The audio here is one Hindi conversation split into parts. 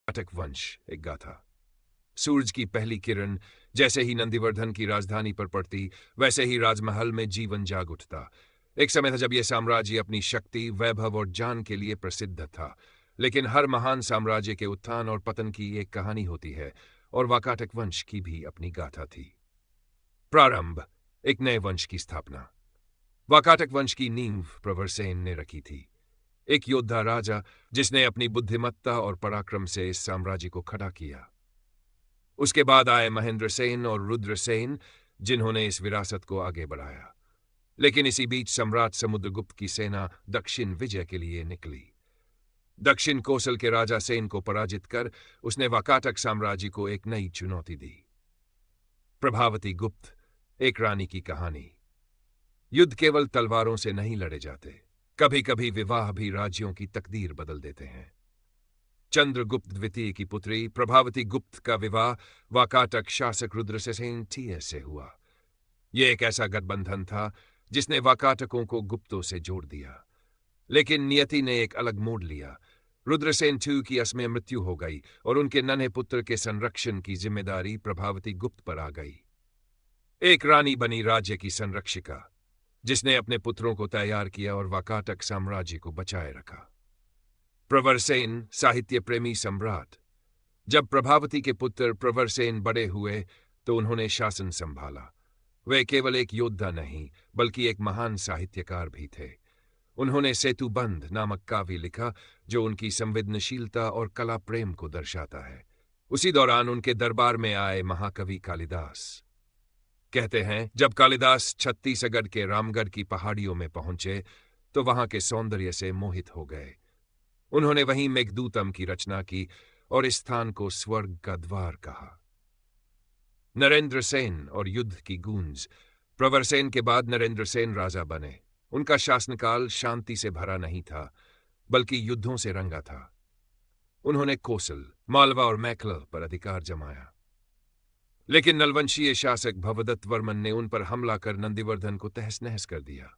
वाकाटक वंश एक गाथा। सूरज की पहली किरण जैसे ही नंदिवर्धन की राजधानी पर पड़ती, वैसे ही राजमहल में जीवन जाग उठता। एक समय था जब यह साम्राज्य अपनी शक्ति, वैभव और जान के लिए प्रसिद्ध था। लेकिन हर महान साम्राज्य के उत्थान और पतन की एक कहानी होती है, और वाकाटक वंश की भी अपनी गाथा थी। प्रारंभ, एक नए वंश की स्थापना। वाकाटक वंश की नींव प्रवरसेन ने रखी थी, एक योद्धा राजा जिसने अपनी बुद्धिमत्ता और पराक्रम से इस साम्राज्य को खड़ा किया। उसके बाद आए महेंद्रसेन और रुद्रसेन, जिन्होंने इस विरासत को आगे बढ़ाया। लेकिन इसी बीच सम्राट समुद्रगुप्त की सेना दक्षिण विजय के लिए निकली। दक्षिण कोसल के राजा सेन को पराजित कर उसने वाकाटक साम्राज्य को एक नई चुनौती दी। प्रभावती गुप्त, एक रानी की कहानी। युद्ध केवल तलवारों से नहीं लड़े जाते, कभी कभी विवाह भी राज्यों की तकदीर बदल देते हैं। चंद्रगुप्त द्वितीय की पुत्री प्रभावती गुप्त का विवाह वाकाटक शासक रुद्रसेन से हुआ। यह एक ऐसा गठबंधन था जिसने वाकाटकों को गुप्तों से जोड़ दिया। लेकिन नियति ने एक अलग मोड़ लिया। रुद्रसेन की असमय मृत्यु हो गई और उनके नन्हे पुत्र के संरक्षण की जिम्मेदारी प्रभावती गुप्त पर आ गई। एक रानी बनी राज्य की संरक्षिका, जिसने अपने पुत्रों को तैयार किया और वाकाटक साम्राज्य को बचाए रखा। प्रवरसेन, साहित्य प्रेमी सम्राट। जब प्रभावती के पुत्र प्रवरसेन बड़े हुए तो उन्होंने शासन संभाला। वे केवल एक योद्धा नहीं, बल्कि एक महान साहित्यकार भी थे। उन्होंने सेतुबंध नामक काव्य लिखा, जो उनकी संवेदनशीलता और कला प्रेम को दर्शाता है। उसी दौरान उनके दरबार में आए महाकवि कालिदास। कहते हैं, जब कालिदास छत्तीसगढ़ के रामगढ़ की पहाड़ियों में पहुंचे तो वहां के सौंदर्य से मोहित हो गए। उन्होंने वहीं मेघदूतम की रचना की और इस स्थान को स्वर्ग का द्वार कहा। नरेंद्र सेन और युद्ध की गूंज। प्रवरसेन के बाद नरेंद्र सेन राजा बने। उनका शासनकाल शांति से भरा नहीं था, बल्कि युद्धों से रंगा था। उन्होंने कोसल, मालवा और मैकल पर अधिकार जमाया। लेकिन नलवंशीय शासक भवदत्त वर्मन ने उन पर हमला कर नंदिवर्धन को तहस नहस कर दिया।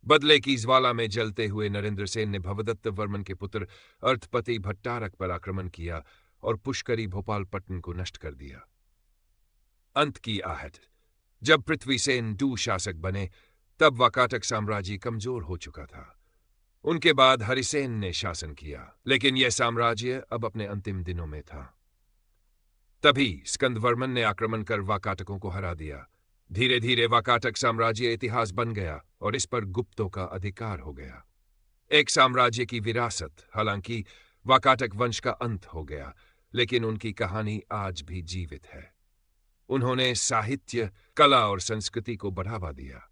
बदले की ज्वाला में जलते हुए नरेंद्र सेन ने भवदत्त वर्मन के पुत्र अर्थपति भट्टारक पर आक्रमण किया और पुष्करी भोपालपट्टन को नष्ट कर दिया। अंत की आहट। जब पृथ्वीसेन शासक बने, तब वाकाटक साम्राज्य कमजोर हो चुका था। उनके बाद हरिसेन ने शासन किया, लेकिन यह साम्राज्य अब अपने अंतिम दिनों में था। तभी स्कंदवर्मन ने आक्रमण कर वाकाटकों को हरा दिया। धीरे धीरे वाकाटक साम्राज्य इतिहास बन गया और इस पर गुप्तों का अधिकार हो गया। एक साम्राज्य की विरासत। हालांकि वाकाटक वंश का अंत हो गया, लेकिन उनकी कहानी आज भी जीवित है। उन्होंने साहित्य, कला और संस्कृति को बढ़ावा दिया।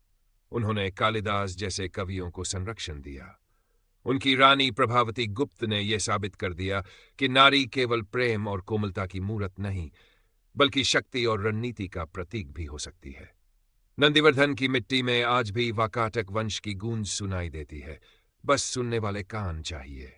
उन्होंने कालिदास जैसे कवियों को संरक्षण दिया। उनकी रानी प्रभावती गुप्त ने यह साबित कर दिया कि नारी केवल प्रेम और कोमलता की मूरत नहीं, बल्कि शक्ति और रणनीति का प्रतीक भी हो सकती है। नंदिवर्धन की मिट्टी में आज भी वाकाटक वंश की गूंज सुनाई देती है, बस सुनने वाले कान चाहिए।